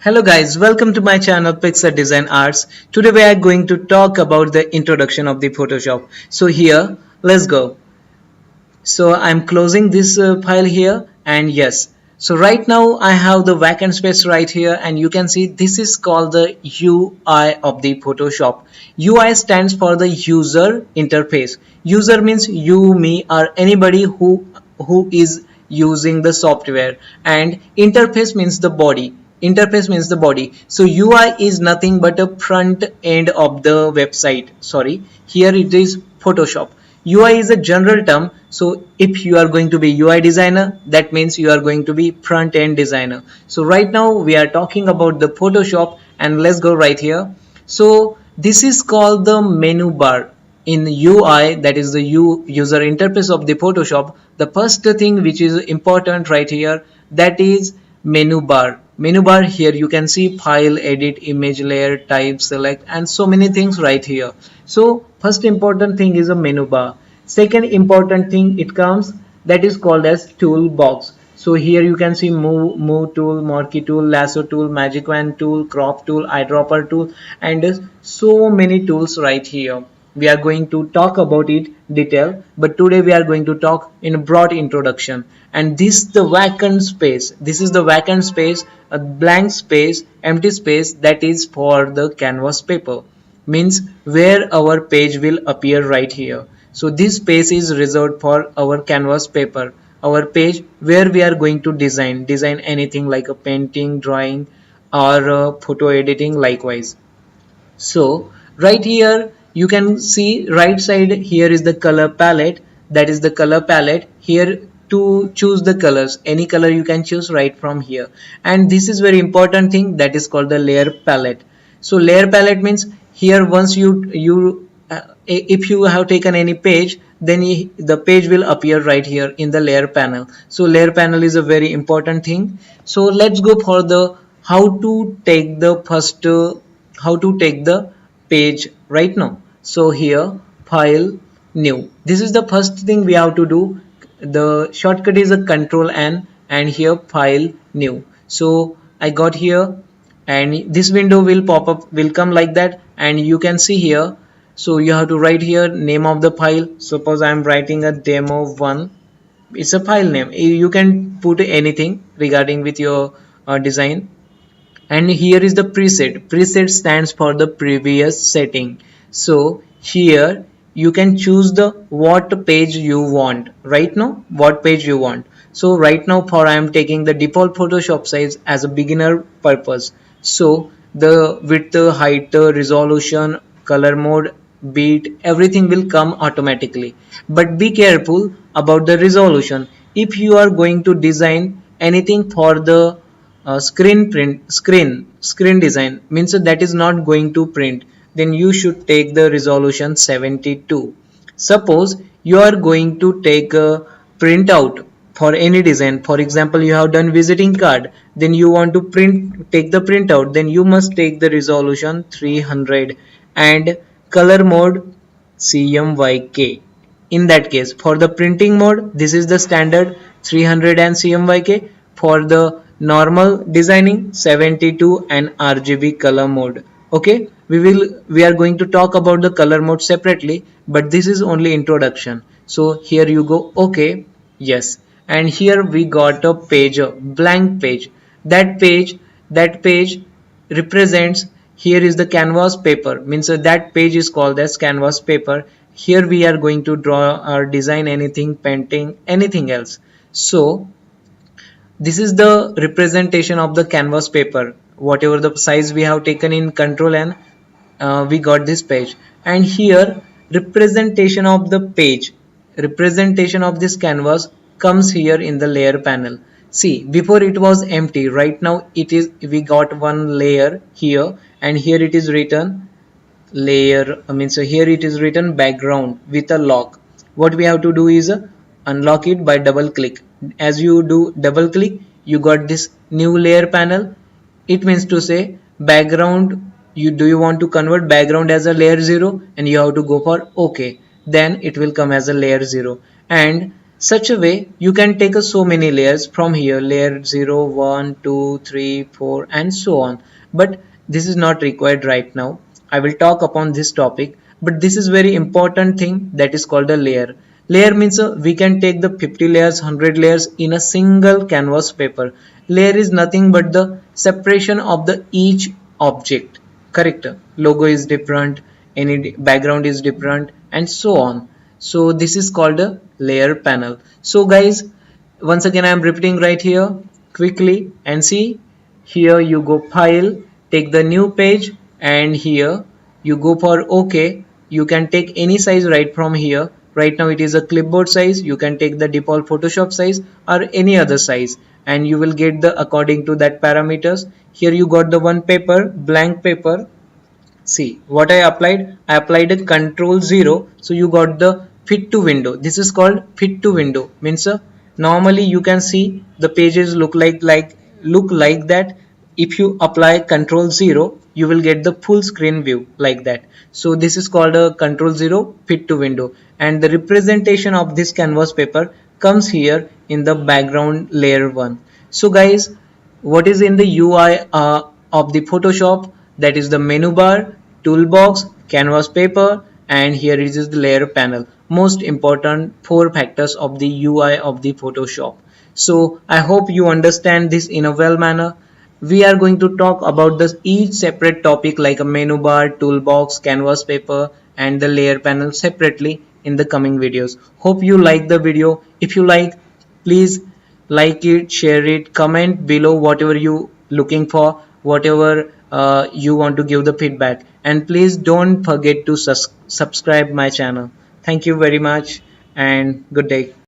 Hello guys, welcome to my channel Pixar Design Arts. Today we are going to talk about the introduction of the Photoshop. So here, let's go. So I'm closing this file here and yes. So right now I have the vacant space right here and you can see this is called the UI of the Photoshop. UI stands for the user interface. User means you, me or anybody who is using the software, and interface means the body. So UI is nothing but a front end of the website. Sorry, here it is Photoshop. UI is a general term, so if you are going to be UI designer, that means you are going to be front end designer. So right now we are talking about the Photoshop and let's go right here. So this is called the menu bar in UI, that is the user interface of the Photoshop. The first thing which is important right here, that is menu bar. Menu bar, here you can see file, edit, image, layer, type, select and so many things right here. So first important thing is a menu bar. Second important thing it comes, that is called as toolbox. So here you can see move tool, marquee tool, lasso tool, magic wand tool, crop tool, eyedropper tool and so many tools right here. We are going to talk about it detail, but today we are going to talk in a broad introduction. And this the vacant space. This is the vacant space, a blank space, empty space, that is for the canvas paper. Means where our page will appear right here. So this space is reserved for our canvas paper, our page where we are going to design anything like a painting, drawing or photo editing likewise. So right here you can see right side, here is the color palette, that is the color palette. Here to choose the colors, any color you can choose right from here. And this is very important thing, that is called the layer palette. So layer palette means here once if you have taken any page, then the page will appear right here in the layer panel. So layer panel is a very important thing. So let's go for the how to take the first how to take the page right now. So here, file, new. This is the first thing we have to do. The shortcut is a control N and here file, new. So I got here and this window will pop up, will come like that, and you can see here. So you have to write here name of the file. Suppose I am writing a demo1. It's a file name. You can put anything regarding with your design. And here is the preset stands for the previous setting. So here you can choose the what page you want right now, what page you want. So right now for I am taking the default Photoshop size as a beginner purpose. So the width, height, resolution, color mode, beat, everything will come automatically, but be careful about the resolution. If you are going to design anything for the screen design, means that is not going to print, then you should take the resolution 72. Suppose you are going to take a printout for any design, for example you have done visiting card, then you want to take the printout, then you must take the resolution 300 and color mode CMYK. In that case, for the printing mode, this is the standard 300 and CMYK. For the normal designing, 72 and RGB color mode. Okay, we are going to talk about the color mode separately, but this is only introduction. So here you go. Okay, yes, and here we got a page, a blank page. That page represents, here is the canvas paper, means that page is called as canvas paper. Here we are going to draw or design anything, painting, anything else. So this is the representation of the canvas paper, whatever the size we have taken in control N, we got this page. And here representation of the page, representation of this canvas comes here in the layer panel. See, before it was empty, right now it is, we got one layer here and here it is written layer, I mean, so here it is written background with a lock. What we have to do is unlock it by double click. As you do double click, you got this new layer panel. It means to say background, you want to convert background as a layer 0 and you have to go for OK, then it will come as a layer 0. And Such a way you can take so many layers from here, layer 0, 1, 2, 3, 4, and so on. But this is not required right now. I will talk upon this topic, but this is very important thing that is called a layer. Layer means we can take the 50 layers, 100 layers in a single canvas paper. Layer is nothing but the separation of the each object. Correct? Logo is different, any background is different, and so on. So this is called a layer panel. So guys, once again I am repeating right here quickly, and see, here you go file, take the new page, and here you go for OK. You can take any size right from here. Right now it is a clipboard size. You can take the default Photoshop size or any other size, and you will get the according to that parameters. Here you got the one paper, blank paper. See what I applied? I applied a control 0. So you got the fit to window. This is called fit to window. Means normally you can see the pages look like that. If you apply control 0, you will get the full screen view like that. So this is called a control 0 fit to window, and the representation of this canvas paper comes here in the background layer 1. So guys, what is in the UI of the Photoshop? That is the menu bar, toolbox, canvas paper, and here is the layer panel. Most important four factors of the UI of the Photoshop. So I hope you understand this in a well manner. We are going to talk about this each separate topic like a menu bar, toolbox, canvas paper, and the layer panel separately in the coming videos. Hope you like the video. If you like, please like it, share it, comment below whatever you looking for, whatever you want to give the feedback, and please don't forget to subscribe my channel. Thank you very much, and good day.